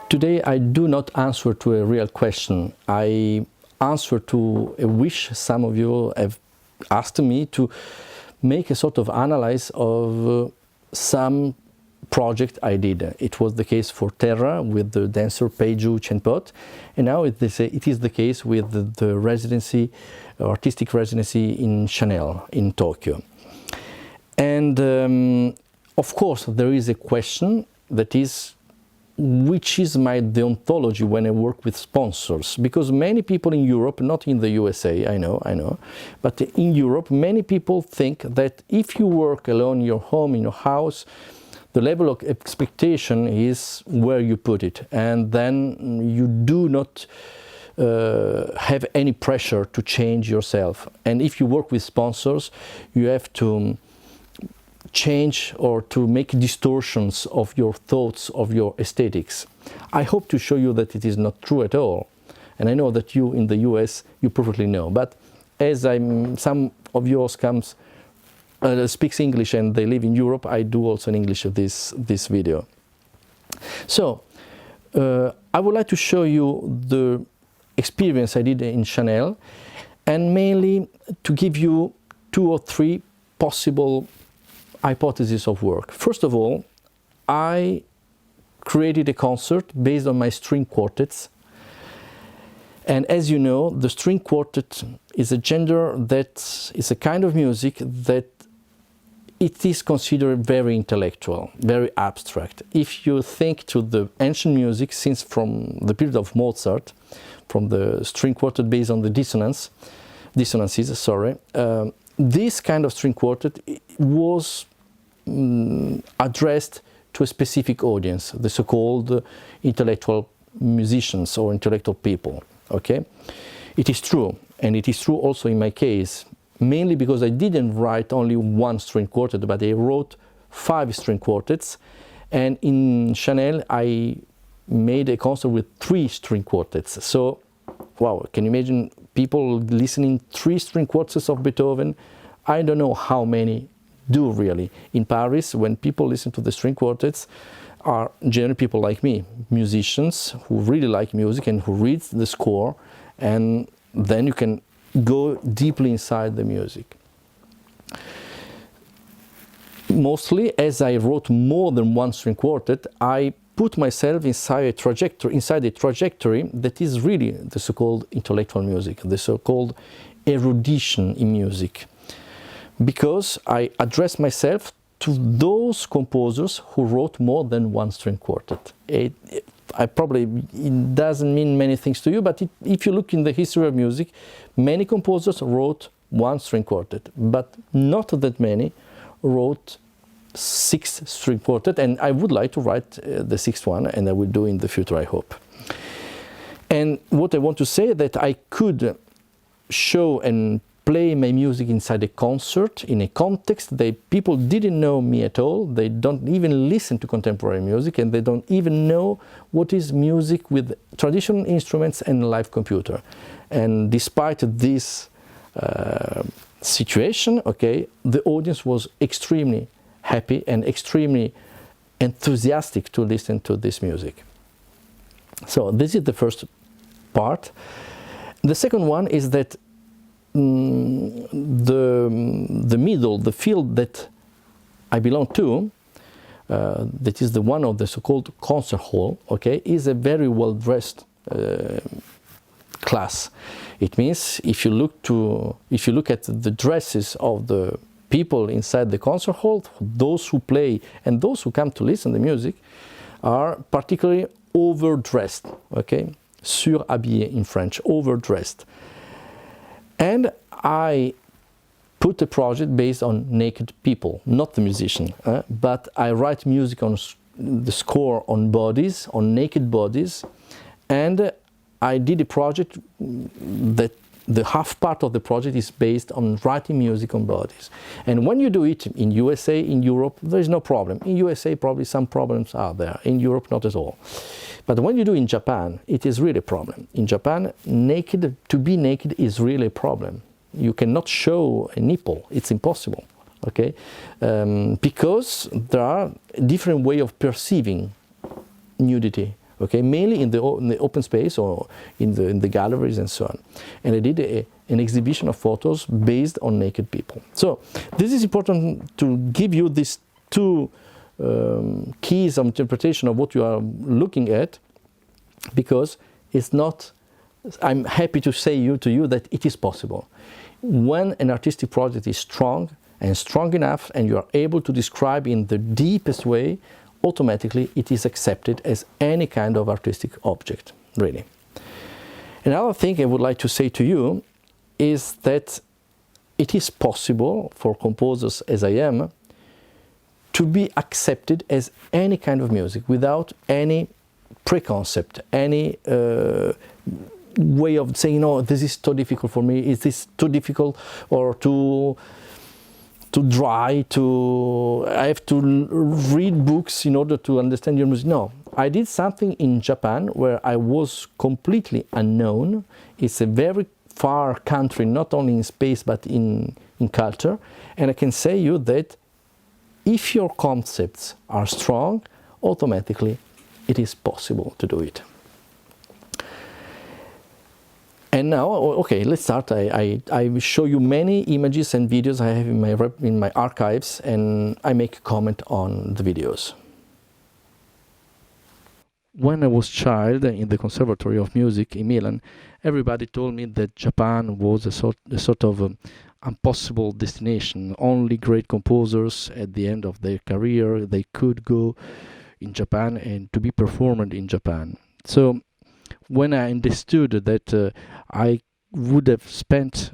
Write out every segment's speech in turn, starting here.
Today I do not answer to a real question. I answer to a wish some of you have asked me to make a sort of analysis of some project I did. It was the case for Terra with the dancer Peiju Chenpot, and now it is the case with the residency, artistic residency in Chanel in Tokyo. And of course there is a question that is, which is my deontology when I work with sponsors? Because many people in Europe, not in the USA, I know, but in Europe, many people think that if you work alone in your home, in your house, the level of expectation is where you put it, and then you do not have any pressure to change yourself. And if you work with sponsors, you have to change or to make distortions of your thoughts, of your aesthetics. I hope to show you that it is not true at all. And I know that you in the US, you perfectly know. But as some of yours speaks English and they live in Europe, I do also in English this video. So, I would like to show you the experience I did in Chanel, and mainly to give you 2 or 3 possible hypothesis of work. First of all, I created a concert based on my string quartets, and as you know, the string quartet is a genre that is a kind of music that it is considered very intellectual, very abstract. If you think to the ancient music, since from the period of Mozart, from the string quartet based on the dissonances, this kind of string quartet was addressed to a specific audience, the so-called intellectual musicians or intellectual people. Okay, it is true, and it is true also in my case, mainly because I didn't write only 1 string quartet, but I wrote 5 string quartets, and in Chanel I made a concert with 3 string quartets. So, wow, can you imagine people listening 3 string quartets of Beethoven? I don't know how many do really. In Paris, when people listen to the string quartets, are generally people like me, musicians who really like music and who read the score, and then you can go deeply inside the music. Mostly, as I wrote more than 1 string quartet, I put myself inside a trajectory that is really the so-called intellectual music, the so-called erudition in music, because I address myself to those composers who wrote more than 1 string quartet. It doesn't mean many things to you, but if you look in the history of music, many composers wrote 1 string quartet, but not that many wrote 6 string quartet, and I would like to write the 6th one, and I will do in the future, I hope. And what I want to say is that I could show and play my music inside a concert in a context that people didn't know me at all. They don't even listen to contemporary music, and they don't even know what is music with traditional instruments and live computer. And despite this situation, okay, the audience was extremely happy and extremely enthusiastic to listen to this music. So this is the first part. The second one is that the field that I belong to, that is the one of the so-called concert hall, okay, is a very well-dressed class. It means if you look at the dresses of the people inside the concert hall, those who play and those who come to listen to the music are particularly overdressed, okay, surhabillé in French, overdressed. And I put a project based on naked people, not the musician, but I write music on the score on bodies, on naked bodies, and I did a project that the half part of the project is based on writing music on bodies. And when you do it in USA, in Europe, there is no problem. In USA, probably some problems are there. In Europe, not at all. But when you do in Japan, it is really a problem. In Japan, to be naked is really a problem. You cannot show a nipple. It's impossible. Okay? Because there are different ways of perceiving nudity okay, mainly in the open space or in the galleries and so on. And I did an exhibition of photos based on naked people. So this is important to give you these two keys of interpretation of what you are looking at, because it's not, I'm happy to say to you that it is possible. When an artistic project is strong and strong enough and you are able to describe in the deepest way, automatically it is accepted as any kind of artistic object, really. Another thing I would like to say to you is that it is possible for composers as I am to be accepted as any kind of music without any preconcept, any way of saying, no, this is too difficult for me, is this too difficult or too dry, I have to read books in order to understand your music. No, I did something in Japan where I was completely unknown. It's a very far country, not only in space but in culture, and I can say you that if your concepts are strong, automatically it is possible to do it. And now, okay, let's start. I will show you many images and videos I have in my archives, and I make a comment on the videos. When I was a child in the Conservatory of Music in Milan, everybody told me that Japan was a sort of impossible destination. Only great composers at the end of their career, they could go in Japan and to be performed in Japan. So when I understood that I would have spent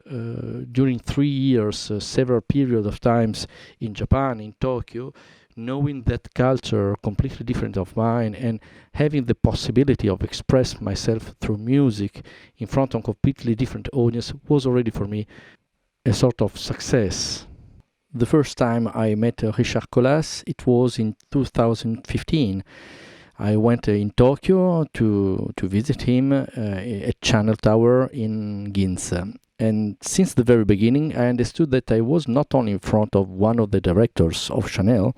during 3 years several periods of times in Japan, in Tokyo, knowing that culture completely different of mine and having the possibility of express myself through music in front of a completely different audience was already for me a sort of success. The first time I met Richard Colas, it was in 2015. I went in Tokyo to visit him at Channel Tower in Ginza. And since the very beginning, I understood that I was not only in front of one of the directors of Chanel,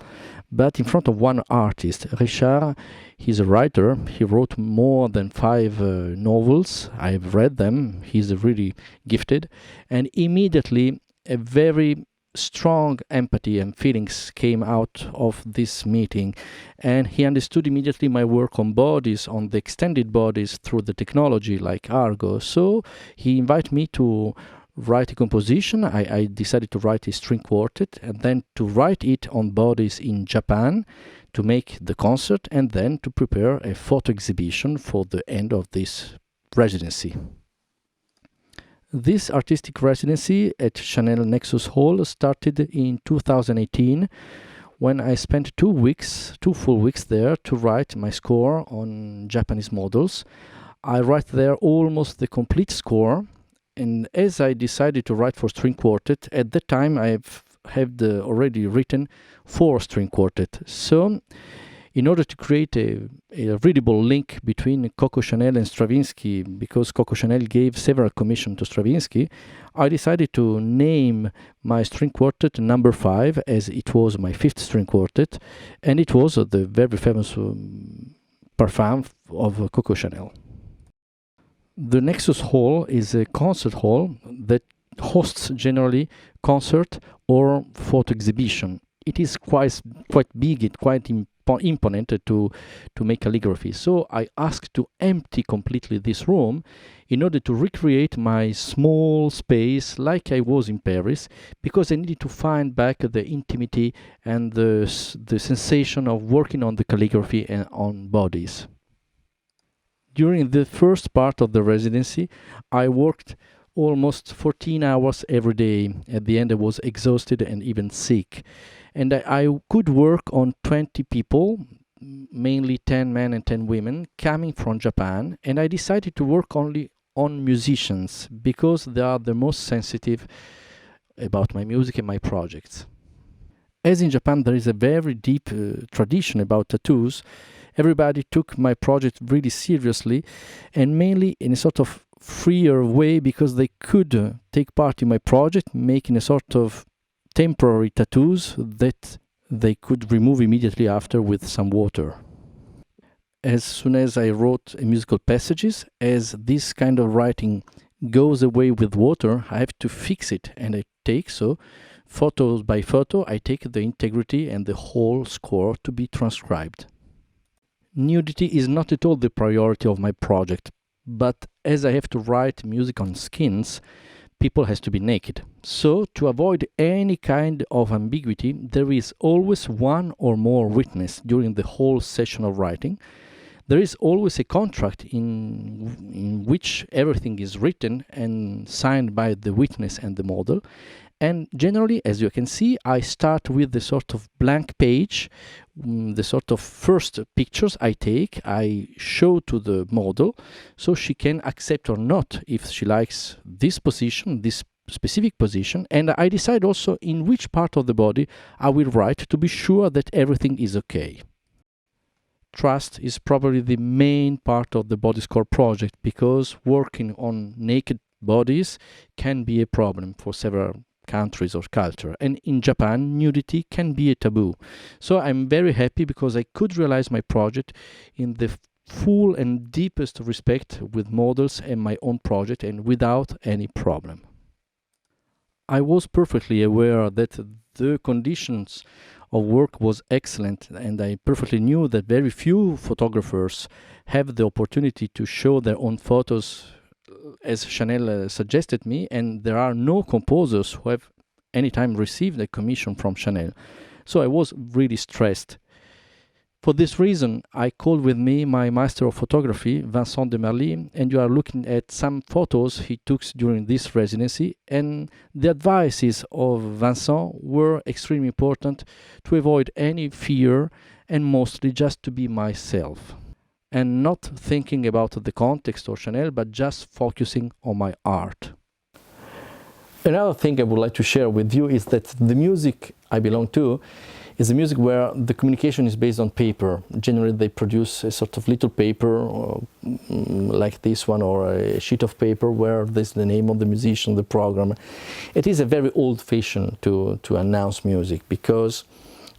but in front of one artist. Richard, he's a writer. He wrote more than 5 novels. I've read them. He's really gifted. And immediately, a very strong empathy and feelings came out of this meeting, and he understood immediately my work on bodies, on the extended bodies through the technology like Argo. So he invited me to write a composition. I decided to write a string quartet and then to write it on bodies in Japan, to make the concert, and then to prepare a photo exhibition for the end of this residency. This artistic residency at Chanel Nexus Hall started in 2018, when I spent 2 full weeks there to write my score on Japanese models. I write there almost the complete score, and as I decided to write for string quartet, at that time I have already written 4 string quartet. So in order to create a readable link between Coco Chanel and Stravinsky, because Coco Chanel gave several commissions to Stravinsky, I decided to name my string quartet number 5, as it was my 5th string quartet, and it was the very famous parfum of Coco Chanel. The Nexus Hall is a concert hall that hosts generally concert or photo exhibition. It is quite big, it's quite imponent to make calligraphy. So I asked to empty completely this room in order to recreate my small space like I was in Paris, because I needed to find back the intimacy and the sensation of working on the calligraphy and on bodies. During the first part of the residency, I worked almost 14 hours every day. At the end, I was exhausted and even sick. And I could work on 20 people, mainly 10 men and 10 women, coming from Japan. And I decided to work only on musicians, because they are the most sensitive about my music and my projects. As in Japan, there is a very deep tradition about tattoos. Everybody took my project really seriously, and mainly in a sort of freer way, because they could take part in my project, making a sort of temporary tattoos that they could remove immediately after with some water. as soon as I wrote musical passages, as this kind of writing goes away with water, I have to fix it, and I take photo by photo, I take the integrity and the whole score to be transcribed. Nudity is not at all the priority of my project, but as I have to write music on skins, people has to be naked. So, to avoid any kind of ambiguity, there is always one or more witness during the whole session of writing. There is always a contract in which everything is written and signed by the witness and the model. And generally, as you can see, I start with the sort of blank page, the sort of first pictures I take, I show to the model, so she can accept or not if she likes this position, this specific position, and I decide also in which part of the body I will write to be sure that everything is okay. Trust is probably the main part of the body score project, because working on naked bodies can be a problem for several countries or culture, and in Japan nudity can be a taboo. So I'm very happy because I could realize my project in the full and deepest respect with models and my own project, and without any problem. I was perfectly aware that the conditions of work was excellent, and I perfectly knew that very few photographers have the opportunity to show their own photos as Chanel suggested me, and there are no composers who have any time received a commission from Chanel. So I was really stressed. For this reason, I called with me my master of photography, Vincent de Merly, and you are looking at some photos he took during this residency, and the advices of Vincent were extremely important to avoid any fear and mostly just to be myself, and not thinking about the context or Chanel, but just focusing on my art. Another thing I would like to share with you is that the music I belong to is a music where the communication is based on paper. Generally they produce a sort of little paper like this one, or a sheet of paper where there's the name of the musician, the program. It is a very old-fashioned to announce music, because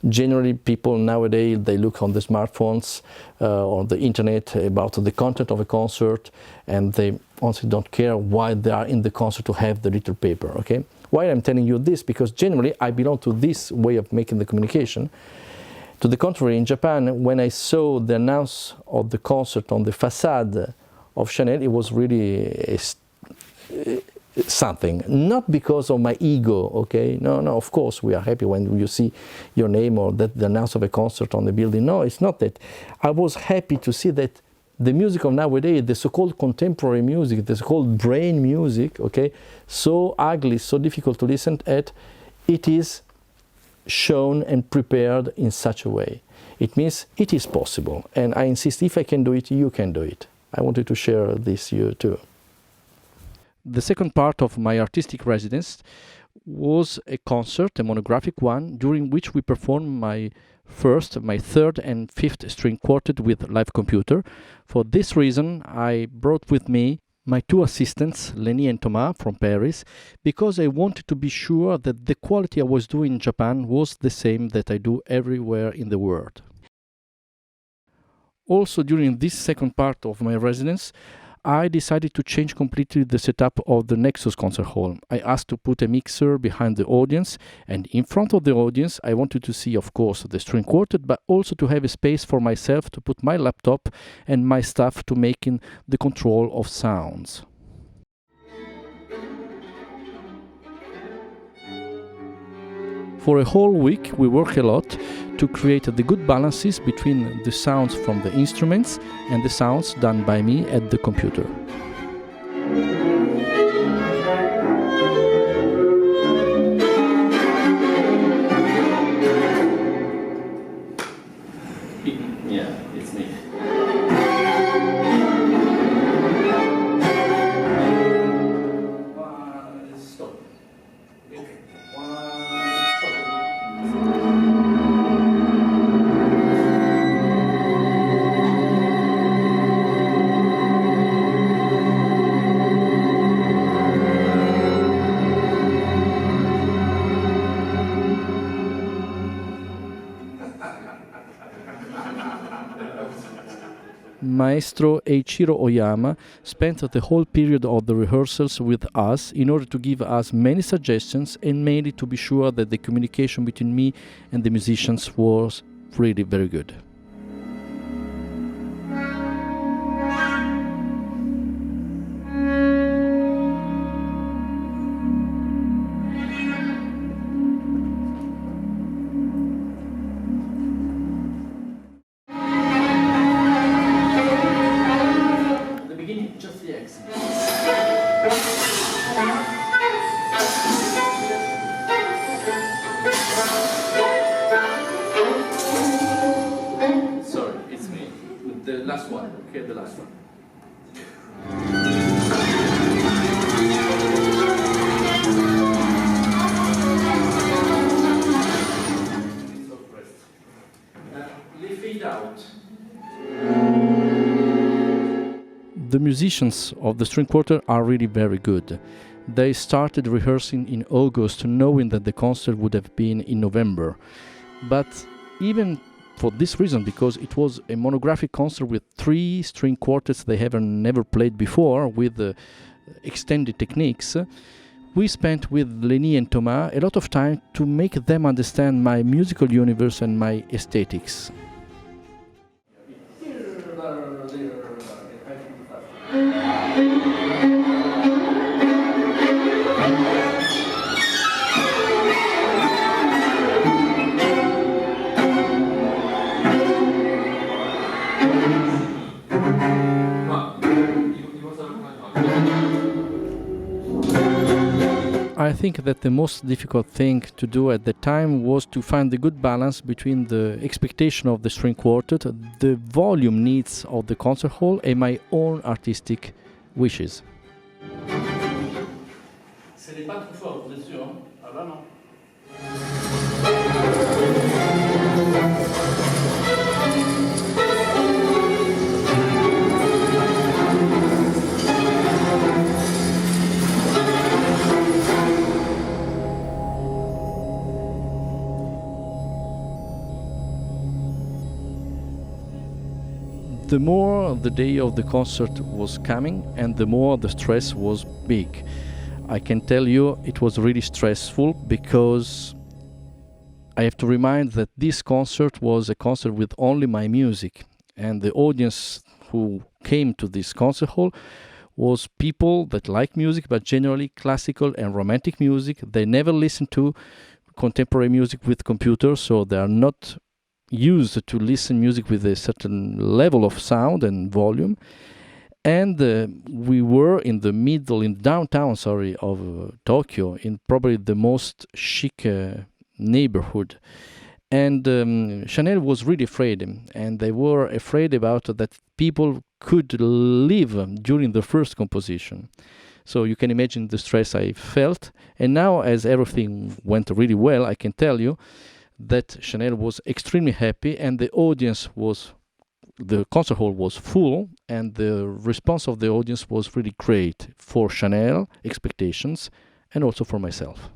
generally people nowadays they look on the smartphones on the internet about the content of a concert, and they honestly don't care why they are in the concert to have the little paper. Okay, why I'm telling you this? Because generally I belong to this way of making the communication. To the contrary, in Japan, when I saw the announce of the concert on the facade of Chanel, it was really something. Not because of my ego, okay? No, of course we are happy when you see your name or that the announce of a concert on the building. No, it's not that. I was happy to see that the music of nowadays, the so-called contemporary music, the so-called brain music, okay, so ugly, so difficult to listen at, it is shown and prepared in such a way. It means it is possible, and I insist, if I can do it, you can do it. I wanted to share this with you too. The second part of my artistic residence was a concert, a monographic one, during which we performed my third and fifth string quartet with live computer. For this reason, I brought with me my two assistants, Lenny and Thomas, from Paris, because I wanted to be sure that the quality I was doing in Japan was the same that I do everywhere in the world. Also, during this second part of my residence, I decided to change completely the setup of the Nexus concert hall. I asked to put a mixer behind the audience, and in front of the audience I wanted to see, of course, the string quartet, but also to have a space for myself to put my laptop and my stuff to making the control of sounds. For a whole week we work a lot to create the good balances between the sounds from the instruments and the sounds done by me at the computer. Yeah, it's neat. Stop. maestro Eiichiro Oyama spent the whole period of the rehearsals with us in order to give us many suggestions and mainly to be sure that the communication between me and the musicians was really very good. Just the exit. Sorry, it's me. The last one. Okay, the last one. So pressed. Leave it out. The musicians of the string quartet are really very good. They started rehearsing in August, knowing that the concert would have been in November. But even for this reason, because it was a monographic concert with 3 string quartets they have never played before, with extended techniques, we spent with Lenny and Thomas a lot of time to make them understand my musical universe and my aesthetics. I think that the most difficult thing to do at the time was to find the good balance between the expectation of the string quartet, the volume needs of the concert hall, and my own artistic wishes. The more the day of the concert was coming and the more the stress was big. I can tell you it was really stressful because I have to remind that this concert was a concert with only my music, and the audience who came to this concert hall was people that like music, but generally classical and romantic music. They never listened to contemporary music with computers, so they are not used to listen music with a certain level of sound and volume. And we were in downtown of Tokyo, in probably the most chic neighborhood. And Chanel was really afraid, and they were afraid about that people could leave during the first composition. So you can imagine the stress I felt. And now, as everything went really well, I can tell you that Chanel was extremely happy, and the concert hall was full, and the response of the audience was really great for Chanel expectations and also for myself.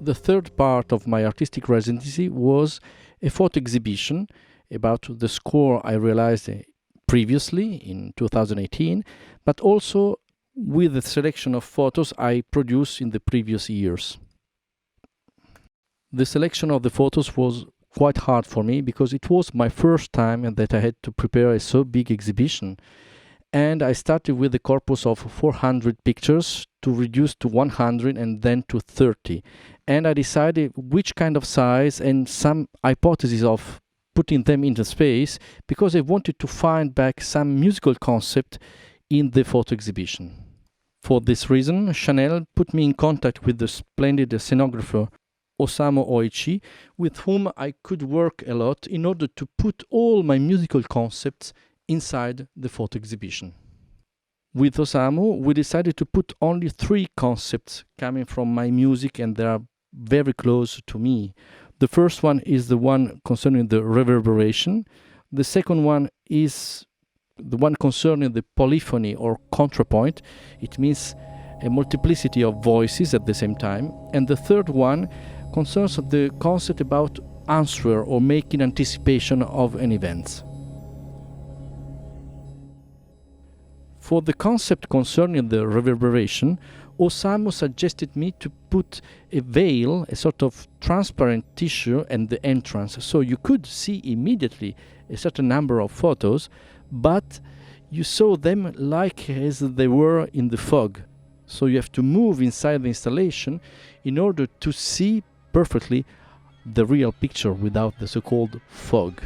The third part of my artistic residency was a photo exhibition about the score I realized previously in 2018, but also with the selection of photos I produced in the previous years. The selection of the photos was quite hard for me because it was my first time that I had to prepare a so big exhibition. And I started with a corpus of 400 pictures to reduce to 100 and then to 30. And I decided which kind of size and some hypotheses of putting them into space because I wanted to find back some musical concept in the photo exhibition. For this reason, Chanel put me in contact with the splendid scenographer Osamu Oichi, with whom I could work a lot in order to put all my musical concepts inside the photo exhibition. With Osamu, we decided to put only 3 concepts coming from my music, and they are very close to me. The first one is the one concerning the reverberation. The second one is the one concerning the polyphony or contrapoint. It means a multiplicity of voices at the same time. And the third one concerns the concept about answer or making anticipation of an event. For the concept concerning the reverberation, Osamu suggested me to put a veil, a sort of transparent tissue at the entrance, so you could see immediately a certain number of photos, but you saw them like as they were in the fog. So you have to move inside the installation in order to see perfectly the real picture without the so-called fog.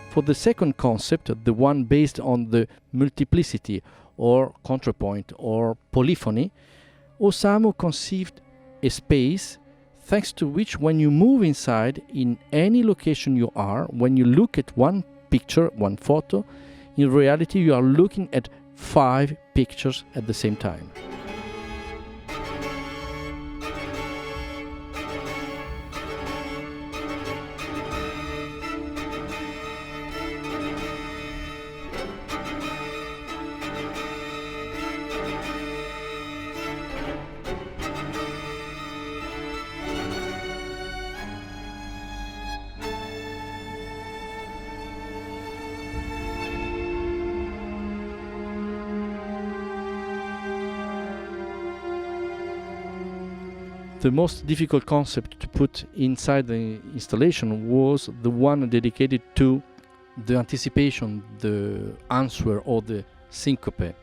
For the second concept, the one based on the multiplicity or contrapoint or polyphony, Osamu conceived a space thanks to which when you move inside in any location you are, when you look at one picture, one photo, in reality you are looking at 5 pictures at the same time. The most difficult concept to put inside the installation was the one dedicated to the anticipation, the answer or the syncope.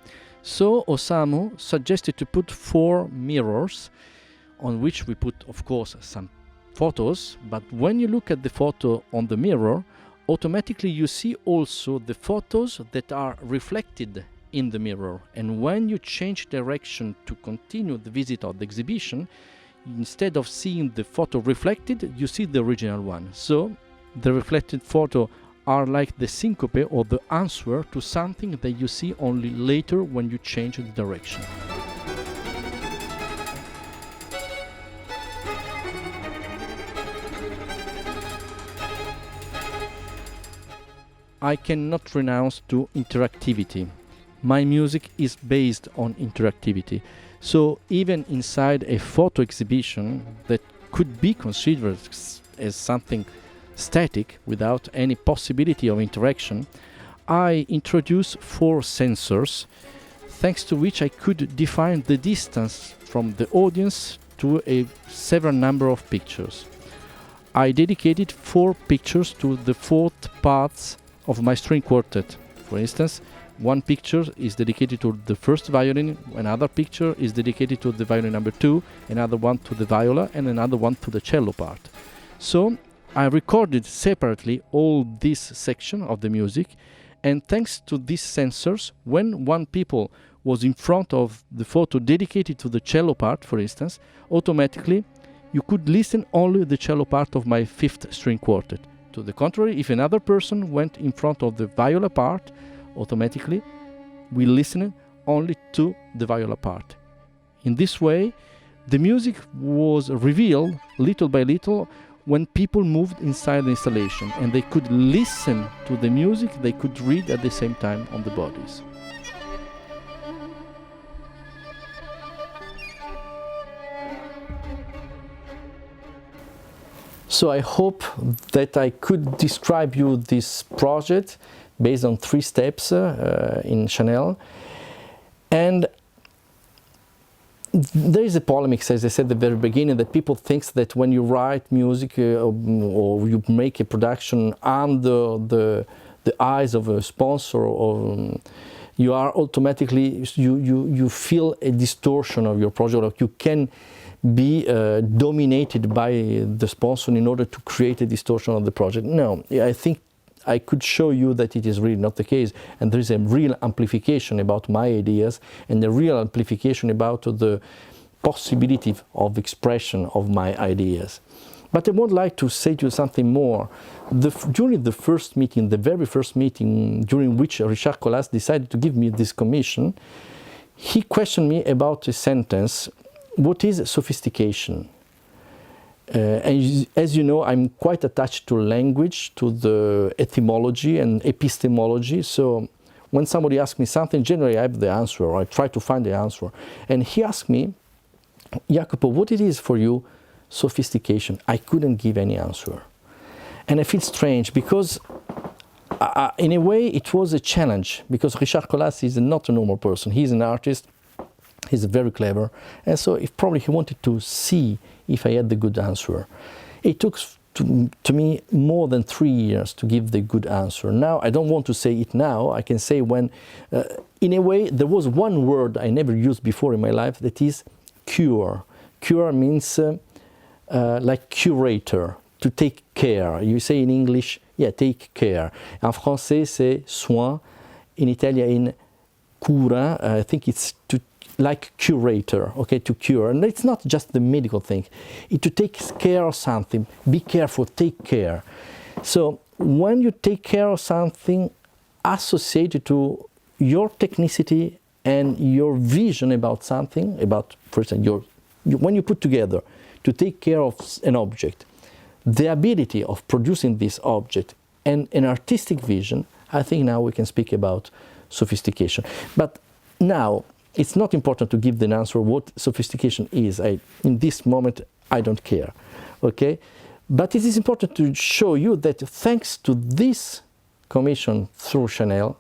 So Osamu suggested to put 4 mirrors on which we put, of course, some photos, but when you look at the photo on the mirror, automatically you see also the photos that are reflected in the mirror. And when you change direction to continue the visit of the exhibition, instead of seeing the photo reflected, you see the original one. So the reflected photo are like the syncope or the answer to something that you see only later when you change the direction. I cannot renounce to interactivity. My music is based on interactivity. So even inside a photo exhibition that could be considered as something static without any possibility of interaction, I introduce 4 sensors, thanks to which I could define the distance from the audience to a several number of pictures. I dedicated 4 pictures to the 4 parts of my string quartet. For instance, one picture is dedicated to the first violin, another picture is dedicated to the violin number 2, another one to the viola, and another one to the cello part. So I recorded separately all this section of the music, and thanks to these sensors, when one people was in front of the photo dedicated to the cello part, for instance, automatically you could listen only the cello part of my 5th string quartet. To the contrary, if another person went in front of the viola part, automatically we listen only to the viola part. In this way, the music was revealed little by little when people moved inside the installation, and they could listen to the music, they could read at the same time on the bodies. So I hope that I could describe you this project based on 3 steps in Chanel. And there is a polemic, as I said at the very beginning, that people think that when you write music or you make a production under the eyes of a sponsor, or you are automatically, you feel a distortion of your project, or you can be dominated by the sponsor in order to create a distortion of the project. No, I think I could show you that it is really not the case, and there is a real amplification about my ideas and a real amplification about the possibility of expression of my ideas. But I would like to say to you something more. During the first meeting, the very first meeting during which Richard Colas decided to give me this commission, he questioned me about a sentence: what is sophistication? And as you know, I'm quite attached to language, to the etymology and epistemology. So when somebody asks me something, generally I have the answer, or I try to find the answer. And he asked me, Jacopo, what it is for you sophistication? I couldn't give any answer. And I feel strange because in a way it was a challenge, because Richard Colas is not a normal person. He's an artist. He's very clever, and so probably he wanted to see if I had the good answer. It took to me more than 3 years to give the good answer. Now, I don't want to say it now. I can say when, in a way, there was one word I never used before in my life, that is cure. Cure means like curator, to take care. You say in English, yeah, take care. En français, c'est soin. In Italian, cura. I think it's to like curator, okay, to cure. And it's not just the medical thing. It's to take care of something. Be careful, take care. So when you take care of something associated to your technicity and your vision about something, about, for instance, when you put together to take care of an object, the ability of producing this object and an artistic vision, I think now we can speak about sophistication. But now, it's not important to give the answer what sophistication is. In this moment, I don't care, okay? But it is important to show you that thanks to this commission through Chanel,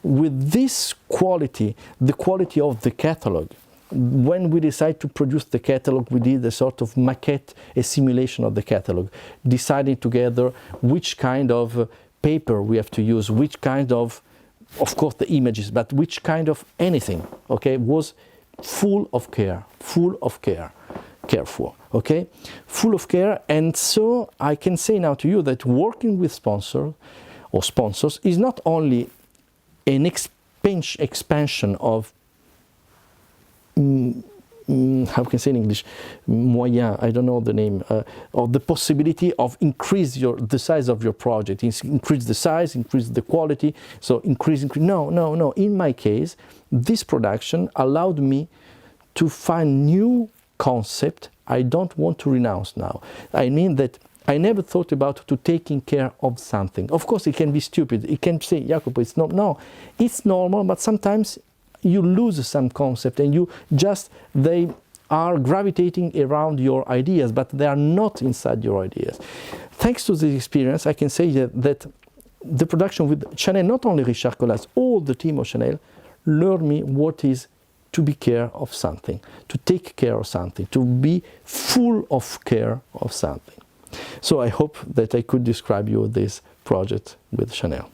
with this quality, the quality of the catalog, when we decided to produce the catalog, we did a sort of maquette, a simulation of the catalog, deciding together which kind of paper we have to use, which kind of course the images, but which kind of anything, okay, was full of care, careful, okay, full of care. And so I can say now to you that working with sponsors is not only an expansion of how can I say in English, moyen, I don't know the name, of the possibility of increase the size of your project, increase the size, increase the quality, so increase. No. In my case, this production allowed me to find new concept I don't want to renounce now. I mean that I never thought about to taking care of something. Of course, it can be stupid. It can say, Jacopo, it's not, no, it's normal, but sometimes you lose some concept and they are gravitating around your ideas, but they are not inside your ideas. Thanks to this experience, I can say that the production with Chanel, not only Richard Colas, all the team of Chanel, learned me what is to be care of something, to take care of something, to be full of care of something. So I hope that I could describe you this project with Chanel.